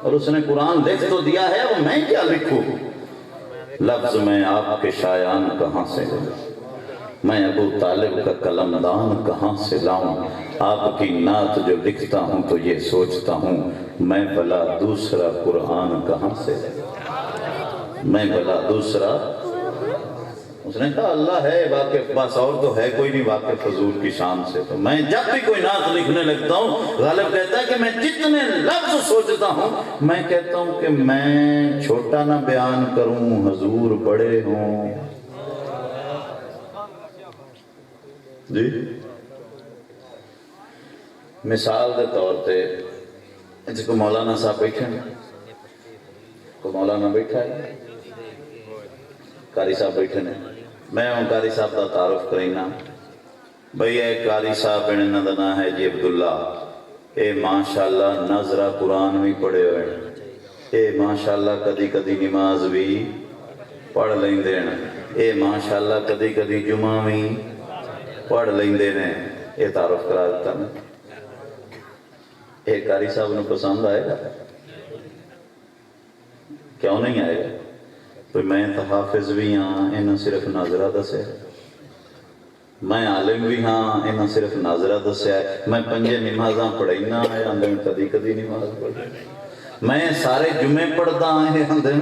اور اس نے قرآن لکھ تو دیا ہے, اور میں کیا لکھوں. لفظ میں آپ کے شایان کہاں سے لوں, میں ابو طالب کا قلم دان کہاں سے لاؤں. آپ کی نعت جو لکھتا ہوں تو یہ سوچتا ہوں, میں بھلا دوسرا قرآن کہاں سے لوں, میں بھلا دوسرا. اس نے کہا اللہ ہے واقف, بس اور تو ہے کوئی نہیں واقف حضور کی شان سے. تو میں جب بھی کوئی نعت لکھنے لگتا ہوں, غالب کہتا ہے کہ میں جتنے لفظ سوچتا ہوں, میں کہتا ہوں کہ میں چھوٹا نہ بیان کروں, حضور بڑے ہوں. جی مثال دے طور پہ اس کو مولانا صاحب بیٹھے ہیں, کو مولانا بیٹھا ہے, قاری صاحب بیٹھے ہیں. میں ہوں قاری صاحب دا تعارف کرینا. بھئی اے قاری صاحب انہاں دا نام ہے جی عبداللہ, اے ماشاءاللہ نظرہ قرآن بھی پڑھے ہوئے, اے ماشاءاللہ کدی کدی نماز بھی پڑھ لیں دینا, اے ماشاءاللہ کدی کدی جمعہ بھی پڑھ لیں دینے. یہ تعارف کرا دیتا میں. اے قاری صاحب نے پسند آئے گا, کیوں نہیں آئے گا. تو میں تو حافظ بھی ہاں, انہاں صرف ناظرہ دسے. میں عالم بھی ہاں, انہاں صرف ناظرہ دسے. میں پنجے نمازاں پڑھائینا ہے, اندر کدی کدی نماز پڑھ. میں سارے جمعے پڑھتا ہے اندر.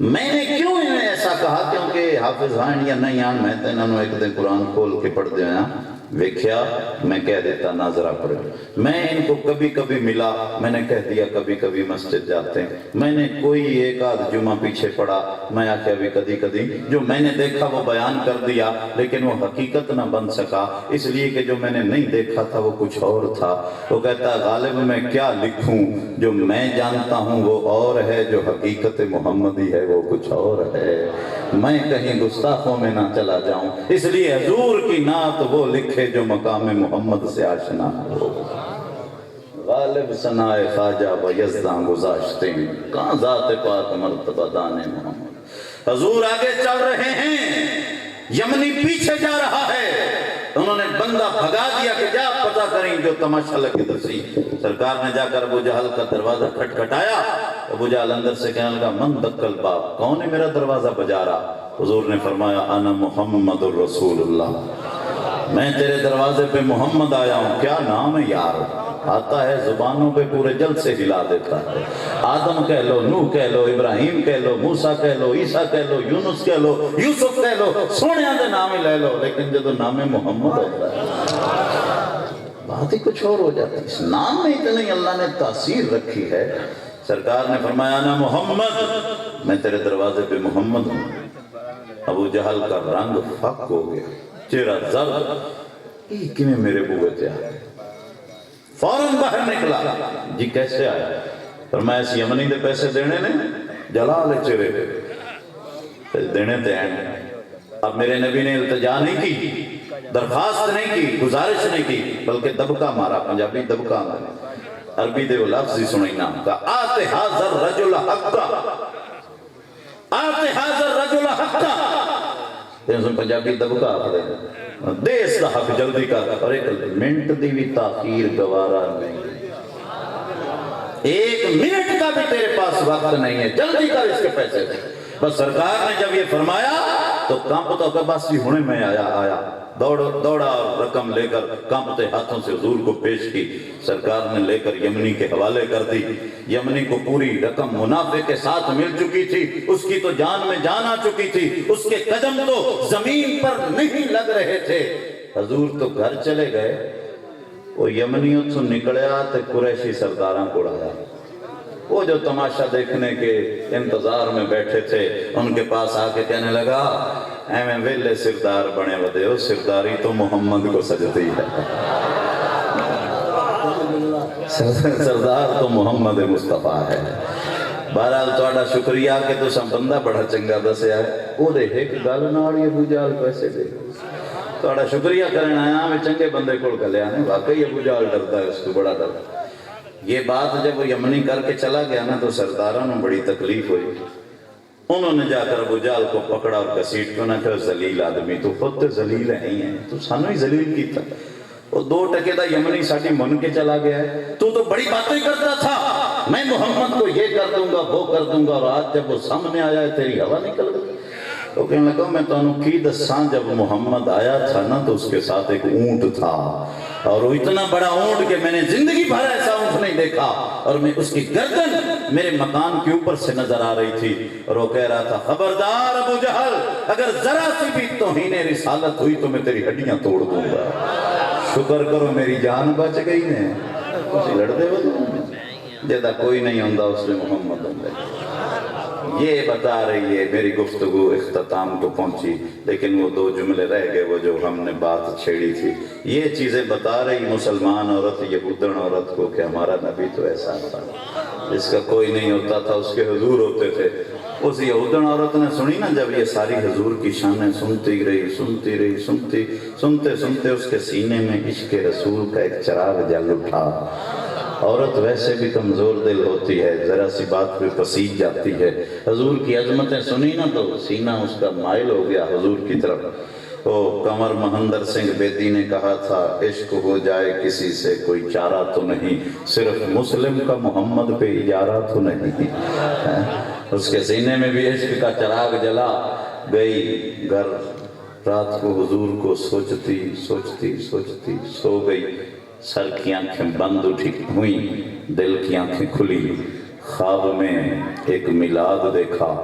میں نے کیوں انہیں ایسا کہا, کیونکہ حافظ ہاں یا نہیں آن, میں تو انہوں ایک دن قرآن کھول کے پڑھ دیا. ویکھیا میں کہہ دیتا نہ ذرا پڑھو. میں ان کو کبھی کبھی ملا, میں نے کہہ دیا کبھی کبھی مسجد جاتے ہیں. میں نے کوئی ایک آدھ جمعہ پیچھے پڑا, میں آکے ابھی کدی کدی جو میں نے دیکھا وہ بیان کر دیا, لیکن وہ حقیقت نہ بن سکا, اس لیے کہ جو میں نے نہیں دیکھا تھا وہ کچھ اور تھا. وہ کہتا غالب میں کیا لکھوں, جو میں جانتا ہوں وہ اور ہے, جو حقیقت محمدی ہے وہ کچھ اور ہے. میں کہیں گستاخوں میں نہ چلا جاؤں, اس لیے حضور کی نعت وہ لکھے جو مقام محمد سے آشنا ہو. غالب ثنائے خواجہ و یزداں گزاشتے ہیں, کہاں ذات پاک مرتبہ دان محمد. حضور آگے چل رہے ہیں, یمنی پیچھے جا رہا ہے. انہوں نے بندہ بھگا دیا کہ جا پتہ کریں جو تماشا لگے درسی. سرکار نے جا کر ابو جہل کا دروازہ کھٹکھٹایا. ابو جہل اندر سے کہنے لگا من دق الباب, کون ہے میرا دروازہ بجا رہا؟ حضور نے فرمایا انا محمد الرسول اللہ, میں تیرے دروازے پہ محمد آیا ہوں. کیا نام ہے یار, آتا ہے زبانوں پہ پورے جل سے ہلا دیتا ہے. آدم کہہ لو, نوح کہہ لو, ابراہیم کہہ لو, موسیٰ کہہ لو, عیسیٰ کہہ لو, یونس کہہ لو, یوسف کہہ لو, سونے آدھے نام ہی لے لو, لیکن جب نام محمد ہوتا ہے بات ہی کچھ اور ہو جاتی ہے. اس نام میں اتنی اللہ نے تاثیر رکھی ہے. سرکار نے فرمایا نا محمد, میں تیرے دروازے پہ محمد ہوں. ابو جہل کا رنگ فق ہو گیا, چہرہ زرد, یہ کیوں میرے بوئے تھے آئے. فوراً باہر نکلا, جی کیسے آیا؟ فرمایا اس یمنی دے پیسے دینے نے, جلال چہرے پہ دینے تھے ہیں. اب میرے نبی نے التجا نہیں کی, درخواست نہیں کی, گزارش نہیں کی, بلکہ دبکا مارا. پنجابی دبکا مارا, عربی دے وہ لفظ ہی سنیں نام کا, آتے حاضر رجل حقا, آتے حاضر رجل حقا. پنجابی دبکا آتے ہیں, دیس کا حق جلدی کر. اور ایک منٹ دی بھی تاخیر گوارا نہیں, ایک منٹ کا بھی تیرے پاس وقت نہیں ہے, جلدی کر اس کے پیسے دے. بس سرکار نے جب یہ فرمایا تو کانپتا کہ بس یہ ہونے میں آیا دوڑا اور رقم لے کر کانپتے ہاتھوں سے حضور کو پیش کی. سرکار نے لے کر یمنی کے حوالے کر دی. یمنی کو پوری رقم منافع کے ساتھ مل چکی تھی, اس کی تو جان میں جان آ چکی تھی, اس کے قدم تو زمین پر نہیں لگ رہے تھے. حضور تو گھر چلے گئے, وہ یمنیوں سے نکلیا تو قریشی سرداراں کو اڑایا. وہ جو تماشا دیکھنے کے انتظار میں بیٹھے تھے ان کے پاس آ کے کہنے لگا اے ویلے سردار بنے ودے ہو, سرداری تو محمد کو سجدی ہے, سردار تو محمد مصطفیٰ ہے. بہرحال تہاڈا شکریہ کہ تساں بندہ بڑا چنگا دسیا ہے. وہ دے ایک گل نال ہی ابو جہل پیسے دے, تہاڈا شکریہ کرنا آیا میں چنگے بندے کول گلیا نے. واقعی ابو جہل ڈرتا ہے, اس کو بڑا ڈر. یہ بات جب وہ یمنی کر کے چلا گیا نا تو سرداروں نے بڑی تکلیف ہوئی. انہوں نے جا کر ابو جہل کو پکڑا اور گھسیٹ کے انہیں کہا ذلیل آدمی, تو خود تو ذلیل ہی ہیں, تو سانو ہی ذلیل کیتا. وہ 2 ٹکے دا یمنی ساڑی من کے چلا گیا ہے, تو بڑی باتیں کرتا تھا, میں محمد کو یہ کر دوں گا وہ کر دوں گا, اور آج جب وہ سامنے آیا ہے تیری ہوا نکل گئی. تو کہنے لگا میں تو انہوں کی دساں, جب محمد آیا تھا نا تو اس کے ساتھ ایک اونٹ تھا, اور وہ اتنا بڑا اونٹ کہ میں نے زندگی بھر ایسا اونٹ نہیں دیکھا, اور میں اس کی گردن میرے مکان کے اوپر سے نظر آ رہی تھی. اور وہ کہہ رہا تھا خبردار ابو جہل, اگر ذرا سی بھی توہین رسالت ہوئی تو میں تیری ہڈیاں توڑ دوں گا. شکر کرو میری جان بچ گئی نے, اسی لڑ دے وہ جیدہ کوئی نہیں ہوندہ اس میں محمد ہوندہ. یہ بتا رہی ہے میری گفتگو اختتام کو پہنچی, لیکن وہ 2 جملے رہ گئے وہ جو ہم نے بات چھیڑی تھی. یہ چیزیں بتا رہی مسلمان عورت یہودن عورت کو کہ ہمارا نبی تو ایسا تھا, اس کا کوئی نہیں ہوتا تھا, اس کے حضور ہوتے تھے. اس یہودن عورت نے سنی نا جب یہ ساری حضور کی شانیں سنتی رہی, سنتے سنتے اس کے سینے میں عشق رسول کا ایک چراغ جل اٹھا. عورت ویسے بھی کمزور دل ہوتی ہے, ذرا سی بات پہ پسیج جاتی ہے. حضور کی عظمتیں سنی نا تو سینہ اس کا مائل ہو گیا حضور کی طرف. تو قمر مہندر سنگھ بیدی نے کہا تھا عشق ہو جائے کسی سے کوئی چارہ تو نہیں, صرف مسلم کا محمد پہ اجارہ تو نہیں. اس کے سینے میں بھی عشق کا چراغ جلا. گئی گھر, رات کو حضور کو سوچتی سو گئی. سر کی آنکھیں بند اٹھی ہوئیں, دل کی آنکھیں کھلی. خواب میں ایک میلاد دیکھا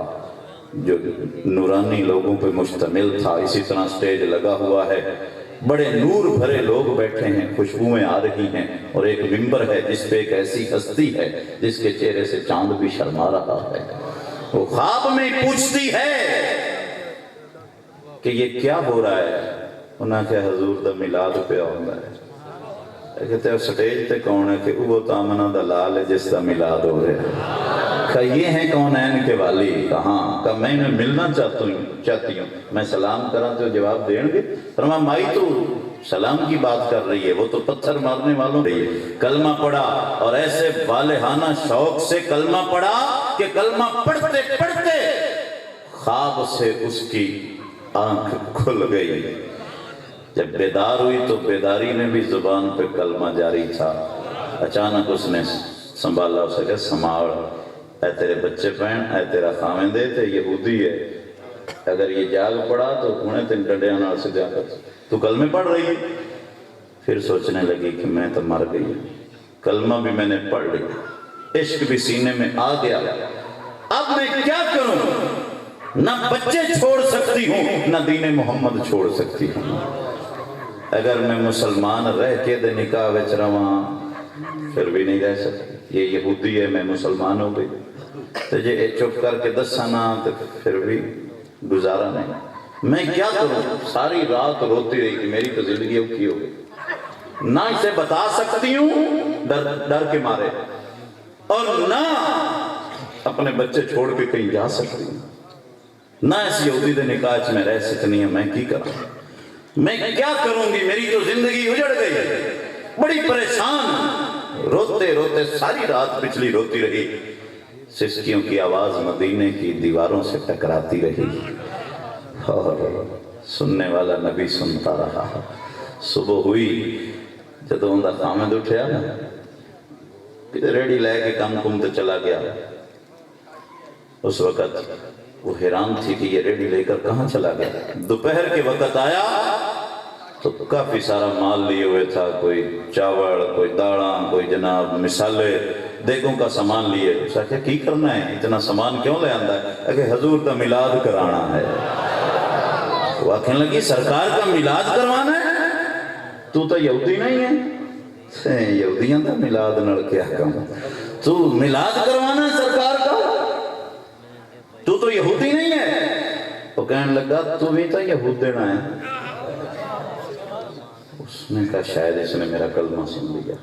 جو نورانی لوگوں پہ مشتمل تھا. اسی طرح سٹیج لگا ہوا ہے, بڑے نور بھرے لوگ بیٹھے ہیں، خوشبوئیں آ رہی ہیں، اور ایک ممبر ہے جس پہ ایک ایسی ہستی ہے جس کے چہرے سے چاند بھی شرما رہا ہے۔ وہ خواب میں پوچھتی ہے کہ یہ کیا ہو رہا ہے؟ انہاں کہ حضور دا میلاد پہ آؤں ہے۔ کہتے ہیں سٹیج تے کون ہے؟ کہ وہ تامنہ دا لال ہے جس دا میلاد ہو رہا ہے۔ کہ یہ ہیں کونین کے والی؟ کہاں؟ کہ میں انہیں ملنا چاہتی ہوں، میں سلام کرا تو جواب دیں گے؟ فرمایا مائی تو سلام کی بات کر رہی ہے، وہ تو پتھر مارنے والوں رہی ہے۔ کلمہ پڑھا اور ایسے والہانہ شوق سے کلمہ پڑھا کہ کلمہ پڑھتے پڑھتے خواب سے اس کی آنکھ کھل گئی۔ جب بیدار ہوئی تو بیداری میں بھی زبان پہ کلمہ جاری تھا۔ اچانک اس نے سنبھالا، اسے کہا سنبھال، اے تیرے بچے پہن، اے تیرا خامندے تے یہودی ہے، اگر یہ جاگ پڑا تو انہیں تین ڈنڈیاں نال سے جا کر تو کلمے پڑھ رہی ہے۔ پھر سوچنے لگی کہ میں تو مر گئی، کلمہ بھی میں نے پڑھ لیا، عشق بھی سینے میں آ گیا، اب میں کیا کروں؟ نہ بچے چھوڑ سکتی ہوں، نہ دین محمد چھوڑ سکتی ہوں۔ اگر میں مسلمان رہ کے دے نکاح وچ رواں پھر بھی نہیں رہ سکتی، یہ یہودی ہے میں مسلمان ہو گئی، تو جے چپ کر کے دسانا تو پھر بھی گزارا نہیں۔ میں کیا کروں؟ ساری رات روتی رہی کہ میری تو زندگی اوکھی ہو گئی، نہ اسے بتا سکتی ہوں ڈر کے مارے، اور نہ اپنے بچے چھوڑ کے کہیں جا سکتی ہوں، نہ اس یہودی دے نکاح میں رہ سکنی ہے۔ میں کی کروں؟ میں کیا کروں گی؟ میری تو زندگی اجڑ گئی، بڑی پریشان، روتے روتے ساری رات پچھلی روتی رہی، سسکیوں کی آواز مدینے کی دیواروں سے ٹکراتی رہی، اور سننے والا نبی سنتا رہا۔ صبح ہوئی، جب ان کا خامد اٹھیا نا، کدھر ریڈی لے کے کم کم تے چلا گیا۔ اس وقت وہ حیران تھی کہ یہ ریڈی لے کر کہاں چلا گیا۔ دوپہر کے وقت آیا تو کافی سارا مال لیے ہوئے تھا، کوئی چاول، کوئی داڑاں، کوئی جناب مسالے، دیگوں کا سامان لیے۔ اسے کہا کی کرنا ہے؟ اتنا سامان کیوں لے آندا ہے؟ کہ حضور کا میلاد کرانا ہے۔ وہ کہنے لگی سرکار کا میلاد کروانا ہے؟ تو یہودی نہیں ہے؟ یہودیاں کا میلاد نڑ کیا کم، تو میلاد کروانا ہے سرکار کا؟ تو یہودی نہیں ہے؟ وہ کہنے لگا تو بھی تو یہود دینا ہے۔ اس نے کہا شاید اس نے میرا کلمہ سن لیا۔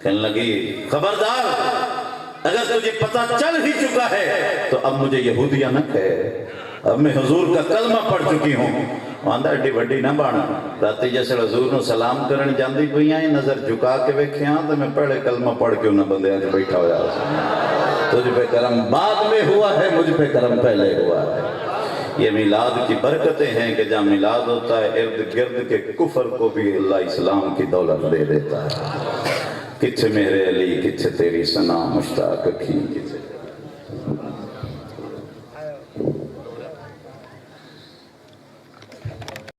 کہنے لگی خبردار، اگر تجھے پتہ چل ہی چکا ہے تو اب مجھے یہودیاں نہ کہے، اب میں حضور کا کلمہ پڑھ چکی ہوں۔ آندہ اڈی وڈی نہ بانا، راتی جیسے حضور نو سلام کرن جاندی پئی آئیں، نظر جھکا کے ویکھیاں تو میں پہلے کلمہ پڑھ کے انہاں بندیاں کے بیٹھا ہو جاتا۔ تجھ پہ کرم بعد میں ہوا ہے، مجھ پہ کرم پہلے ہوا ہے۔ یہ میلاد کی برکتیں ہیں کہ جہاں میلاد ہوتا ہے ارد گرد کے کفر کو بھی اللہ اسلام کی دولت دے دیتا ہے۔ کتھے میرے علی، کتھے تیری ثنا مشتاق کی،